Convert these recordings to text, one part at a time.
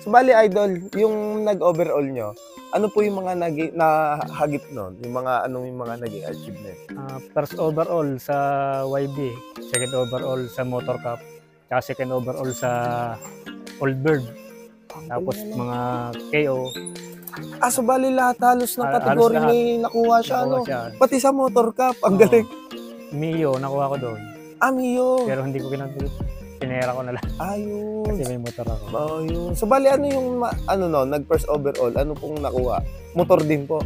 So, bali, Idol, yung nag-overall nyo, ano po yung mga nahagip nun? Yung mga naging achievement? First overall sa YB, second overall sa Motor Cup, tsaka second overall sa Old Bird. Tapos mga KO. So bali lahat halos ng kategory lahat. may nakuha siya, Nakuha ano? siya. Pati sa Motor Cup, ang galing. Mio, nakuha ko doon. Mio. Pero hindi ko pinera ko na lang. Ayun. Kasi may motor ako. Ayun. So bali ano yung nag-first overall, ano pong nakuha? Motor din po?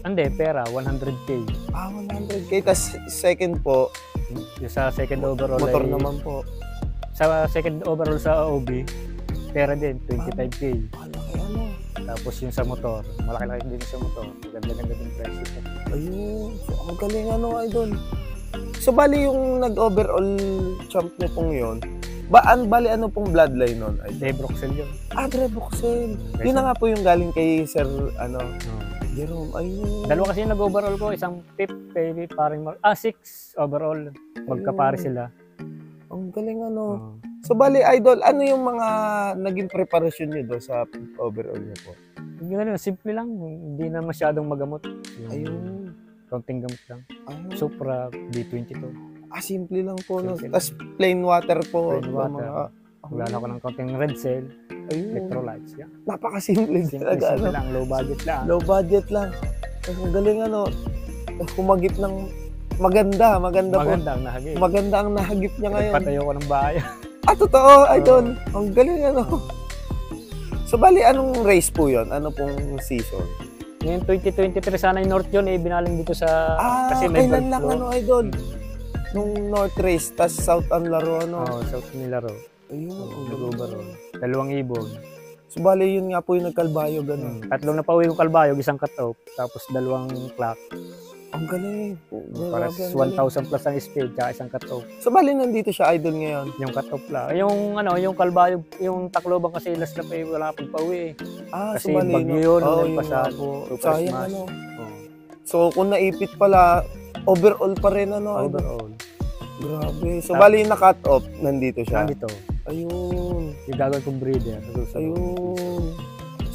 Hindi, pera, 100K. 100K. Tapos second po? Yung sa second overall motor naman po. Sa second overall sa OB, pera din, 25K. Ano? Tapos yung sa motor, malaki-laki din sa motor. Ganda-ganda din presyo. Ayun. So, ang galing Idol. So, bali yung nag-overall champ niyo pong yun, bali ano pong bloodline nun? Debroxel yun. Debroxel. Yun na nga po yung galing kay Sir, Jerome. Ayun. Dalawa kasi yung nag-overall ko, isang fifth, kay paring 6 overall. Magkapare sila. Ang galing So, bali, Idol, ano yung mga naging preparasyon niyo doon sa overall niyo po? Yung simple lang, hindi na masyadong magamot. Ayun. Kaunting gamot lang. Supra, B22. Simple lang po. Tapos plain water po. Plain water. Wala ko ng kaunting red cell, electrolytes. Yeah. Napakasimple talaga. Simple lang, low budget lang. Low budget lang. Ang galing humagip ng maganda po. Maganda ang nahagip. Maganda ang nahagip niya ngayon. Patayo ko ng bahay. Totoo, Idol. Ang galing So, bali, anong race po yun? Ano pong season? Ngayon, 2023 sana yung North yun, binaling dito sa... kasi may kailan lang, Idol? Nung North race, tas South ang laro, South nilaro. Ayun. Nag-overall. 2 ibon. So, bali, yun nga po yung nagkalbayog, Tatlong napauwi yung kalbayog, isang cut-off, tapos 2 clock. Ang galing. Para 1,000 plus ang speed, tsaka isang cut-off. So, bali, nandito siya, Idol, ngayon? Yung cut-off lang. Yung kalbayog, yung Tacloban kasi last lap wala pang pauwi. so Kasi bali, bagyo yun, sayang, So, kung naipit pala, overall pa rin, Overall. Grabe. So, bali, na-cut off, nandito siya? Nandito. Ayun. Yung gagawin kong breeder. Ayun.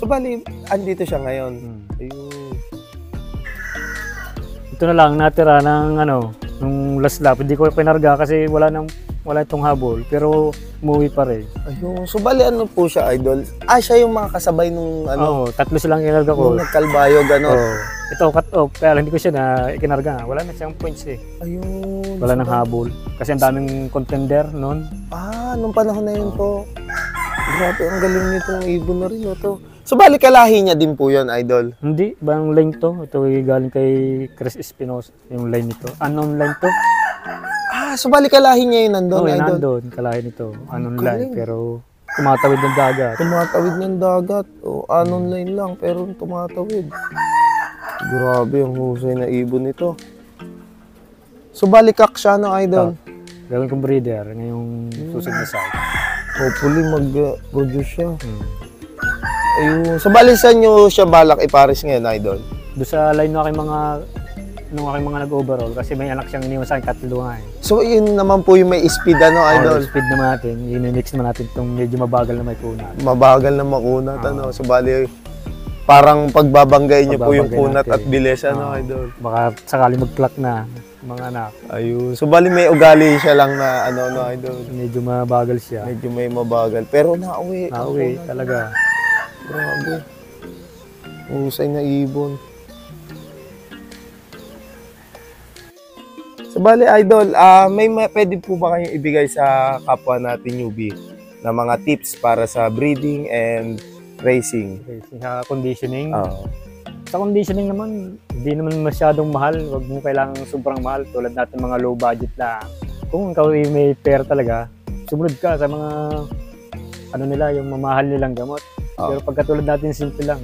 So, bali, andito siya ngayon? Ayun. Ito na lang, natira ng nung last lap. Hindi ko pinarga kasi wala itong habol. Pero umuwi pa rin. Ayun. So, bali, ano po siya, Idol? Siya yung mga kasabay nung Oo, 3 silang kinarga ko. Nung nagkalbayog, Ito, cut off. Kaya hindi ko siya na ikinarga. Wala na siyang points Ayun. Wala nang habol. Kasi ang daming contender noon. Nung panahon na yun po. Grabe, ang galing nitong ibon na rin, So, bali, kalahi niya din po yun, Idol? Hindi, ibang line to. Ito galing kay Chris Espinosa, yung line nito. Unknown line to. So, bali, kalahi niya yun nandun, Idol? Nandun, kalahi nito. Unknown line, pero tumatawid ng dagat. Tumatawid ng dagat. Unknown line lang, pero tumatawid. Grabe, ang husay na ibon nito. So, bali, kak siya, Idol? Gawin kong breeder ngayong susunod na site. Hopefully, mag-produce siya. Ayun. So, bali saan nyo siya balak ipares ngayon, Idol? Doon sa line nung aking mga nag-overall kasi may anak siyang iniwan sa akin, 3 nga So, yun naman po yung may speed, Idol? Speed naman natin. I-mix naman natin itong medyo mabagal na may kunat. Mabagal na makunat, So, bali, parang pagbabanggayin nyo po yung kunat at bilis, Idol? Baka sakali mag-clock na mga anak. Ayun. So, bali may ugali siya lang na, Idol? Medyo mabagal siya. Medyo may mabagal. Pero nauwi. Nauwi, talaga. Grabe. Husay na ibon. So, bali, Idol, may pwede po ba kayong ibigay sa kapwa natin newbie na mga tips para sa breeding and racing? Sa conditioning. Sa conditioning naman, hindi naman masyadong mahal. Huwag mo kailangang sobrang mahal. Tulad natin mga low budget lang. Kung ikaw may pera talaga, sumunod ka sa mga yung mamahal nilang gamot. Pero pagkatulad natin, simple lang.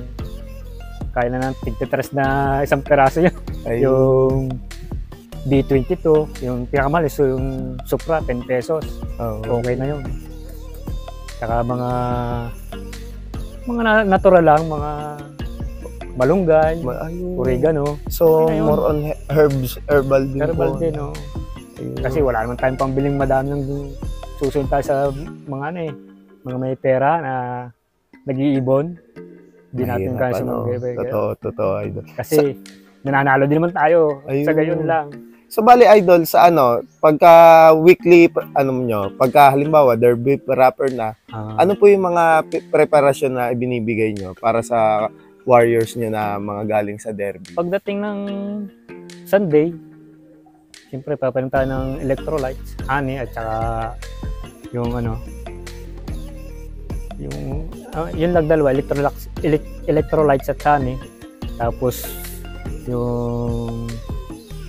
Kaya na natin tigtitres na isang peraso yun. Yung B22, yung pinakamahal, so yung Supra, 10 pesos. Okay na yun. Saka mga natural lang, mga malunggay, oregano. So, more on herbal din Herbal din, Kasi wala naman tayong pambiling madami ng susunod tayo sa mga mga may pera na nag-iibon. Hindi natin Mahirap, kaya sumagay. Totoo, idol. Kasi nananalo din naman tayo. Ayun. Sa gayon lang. So, bali, idol, sa pagka weekly, pagka halimbawa, derby rapper na, ano po yung mga preparasyon na ibinibigay nyo para sa warriors nyo na mga galing sa derby? Pagdating ng Sunday, siyempre papanim tayo ng electrolytes, honey, at saka yung yun lang dalawa, electrolytes at honey. Tapos yung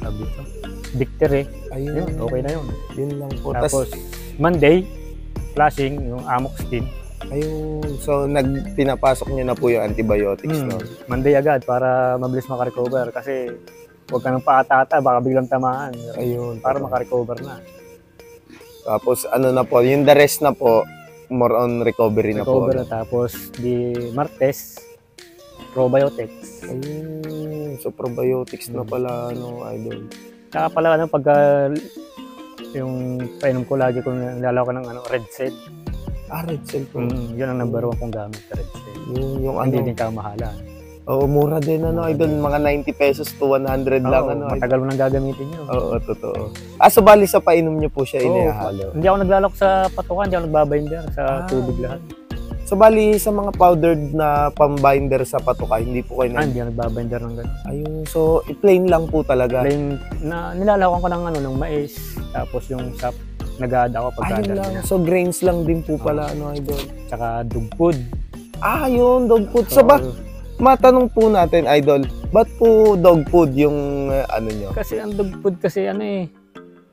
sabi ito, victory. Ayun, Yun, okay na yun. Yun lang po. Tapos Monday, flashing, yung amoxicillin. Ayun, so pinapasok nyo na po yung antibiotics, no? Monday agad para mabilis makarecover kasi huwag ka nang paatata, baka biglang tamaan. Ayun. Para makarecover na. Tapos na po, yung the rest na po, more on recovery na po. Recover na, tapos di Martes, probiotics. Ayun, so probiotics na pala, idol. Saka pala, pagka yung painom ko lagi kung nilalaw ko ng Red Cell. Red Cell po. Yun ang number 1 kong gamit, Red Cell. Yung Hindi din kamahalan. Oo, mura din, idol. Mga 90 pesos to 100 lang, matagal mo nang gagamitin yun. Oo, totoo. So bali sa painom nyo po siya inihalo? Hindi ako naglalak sa patukan, hindi ako nagbabinder sa tubig lahat. So bali sa mga powdered na pambinder sa patuka, hindi po kayo hindi ako nagbabinder ng gano'n. Ayun, so plain lang po talaga. Plain, nilalakan ko ng mais, tapos yung sap, nag-add ako pagka lang. So grains lang din po pala, idol. Tsaka dog food. Yun, dog food. So matanong po natin, idol, ba't po dog food yung nyo? Kasi ang dog food kasi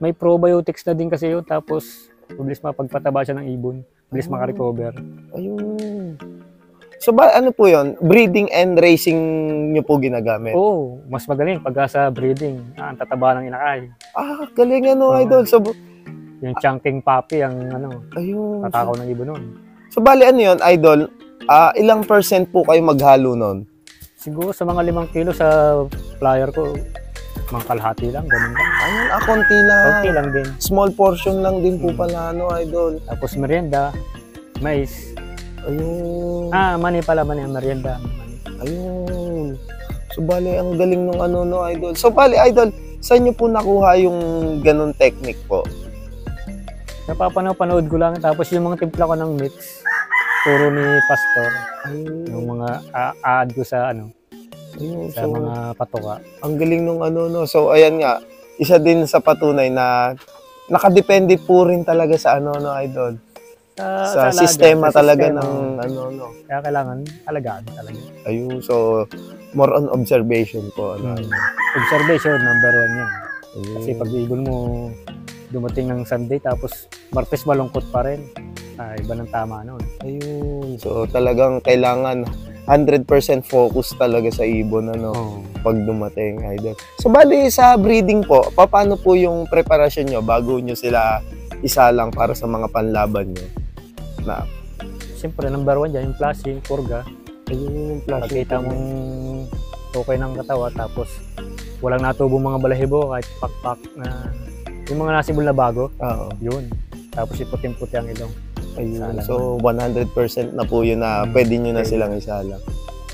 may probiotics na din kasi yun, tapos mabilis mapagpataba siya ng ibon, mabilis makarecover. Ayun. So ano po yun? Breeding and raising nyo po ginagamit? Oo, mas magaling pagka sa breeding, ang tataba ng inakay. Galing idol. So, yung chunking puppy ang ayun. tatakaw ng ibon nun. So bali yun, idol? Ilang % po kayo maghalo nun? Siguro sa mga 5 kilo sa flyer ko, mga kalahati lang, ganun lang. Ayun, konti lang. Konti lang din. Small portion lang din po pala, idol. Tapos merienda, mais. Ayun. Mani pala, merienda. Mani. Ayun. So bali, ang galing nung idol. So bali, idol, saan nyo po nakuha yung ganun technique po? Napapanood ko lang, tapos yung mga timpla ko ng mix, turo ni Pastor. Yung mga add ko sa Ayun, sa mga patuka. Ang galing nung So ayan nga, isa din sa patunay na nakadepende po rin talaga sa idol. Sa sistema talaga ng Kaya kailangan alagaan talaga. Ayun, so more on observation po. Observation, number 1 yan. Kasi pag ibon mo dumating ng Sunday tapos Martes malungkot pa rin, iba ng tama noon. Ayun, so talagang kailangan 100% focus talaga sa ibon pag dumating, idol. So bali sa breeding po, paano po yung preparasyon nyo bago nyo sila isalang para sa mga panlaban nyo? Siyempre number 1 dyan, yung flashing, purga. Ayun, flashing. Pagkita mong okay ng katawa, tapos walang natubong mga balahibo, kahit pakpak na yung mga nasibol na bago. Yun. Tapos iputin-puti ang ilong. Ayun. So 100% na po yun na pwede nyo na silang isalang.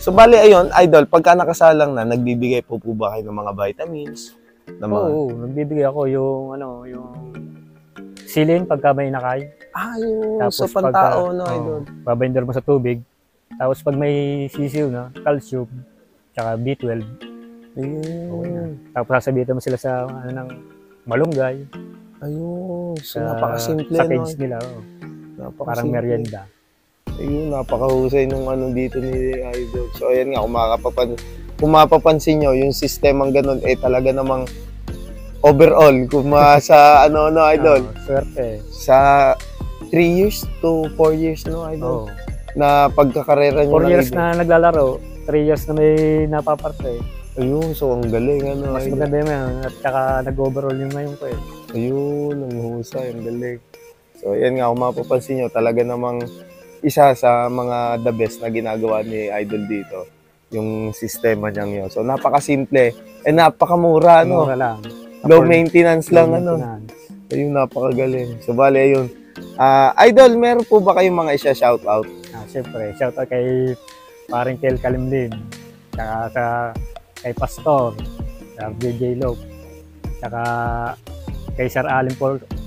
So bali ayun, idol, pagka nakasalang na, nagbibigay po ba kayo ng mga vitamins? Oo, nagbibigay ako yung yung silin pagka may inakay. Yun. Tapos so pantao, idol. Babinder mo sa tubig. Tapos pag may sisiw na, calcium, tsaka B12. Ayun. Tapos sasabitan mo sila sa ng malunggay. Ayun. So napakasimple, sa cage nila. Parang merienda. Ayun, napakahusay nung dito ni Idol. So ayan nga, kung mapapansin nyo, yung sistemang ganun, talaga namang overall, sa Idol. Swerte. Sa 3 years to 4 years, Idol? Na pagkakarera nyo 4 years na naglalaro, 3 years na may napaparte. Ayun, so ang galing, Mas maganda yun, at saka nag-overall yung ngayon ko Ayun, ang husay, ang galing. So ayan nga, kung mapapansin nyo, talaga namang isa sa mga the best na ginagawa ni Idol dito, yung sistema niyang yun. So napakasimple, napakamura, Mura lang. Low maintenance lang, maintenance. Ayun, napakagaling. So bali, ayun, Idol, meron po ba kayong mga isa-shoutout? Siyempre, shoutout kay paring Kel Kalimlim, saka kay Pastor, sa DJ Love, saka kay Sir Allen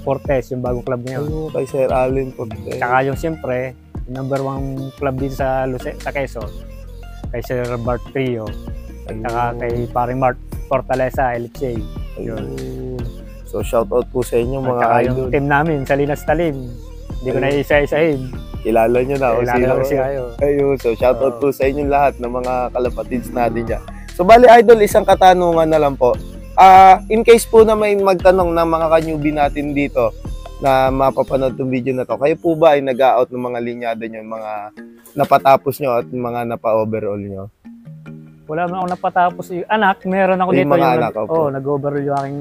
Fortes, yung bagong club niya. Ayun, kay Sir Allen Fortes. Saka yung siyempre, yung number 1 club dito sa Quezon, kay Sir Bart Trio, saka kay paring Mark Fortaleza, LFC. Ayun. So, shoutout po sa inyo mga saka idol. yung team namin sa Linas Talim, hindi ko na isa-isahin. Kilala nyo na. Kilala ko siya kayo. Ayun, so shoutout po sa inyong lahat ng mga kalapatids natin dyan. So, bali idol, isang katanungan na lang po. In case po na may magtanong ng mga ka-newbie natin dito na mapapanood itong video na to, kayo po ba ay nag-out ng mga linyada nyo, mga napatapos nyo at mga napa-overall nyo? Wala man ako napatapos. Anak, meron ako Ay, dito. mga anak, opo. Nag-overall yung aking,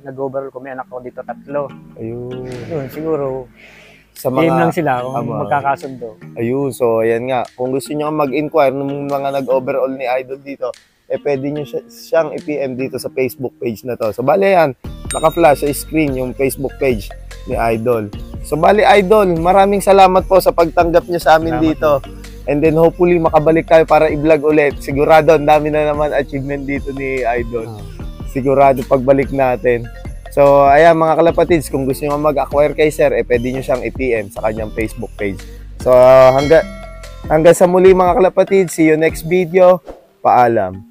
nag-overall ko. May anak ako dito 3. Ayun. Yun, siguro, Sa game lang mga, sila kung magkakasundo. ayun, so ayan nga. Kung gusto nyo mag-inquire ng mga nag-overall ni Idol dito, pwede nyo siyang i-PM dito sa Facebook page na to. So, bali yan, naka-flash sa screen yung Facebook page ni Idol. So, bali Idol, maraming salamat po sa pagtanggap nyo sa amin dito. And then, hopefully, makabalik tayo para i-vlog ulit. Sigurado, ang dami na naman achievement dito ni Idol. Sigurado pagbalik natin. So, ayan mga kalapatids, kung gusto nyo mag-acquire kay Sir, pwede nyo siyang i-PM sa kanyang Facebook page. So, hanggang sa muli mga kalapatids, see you next video. Paalam.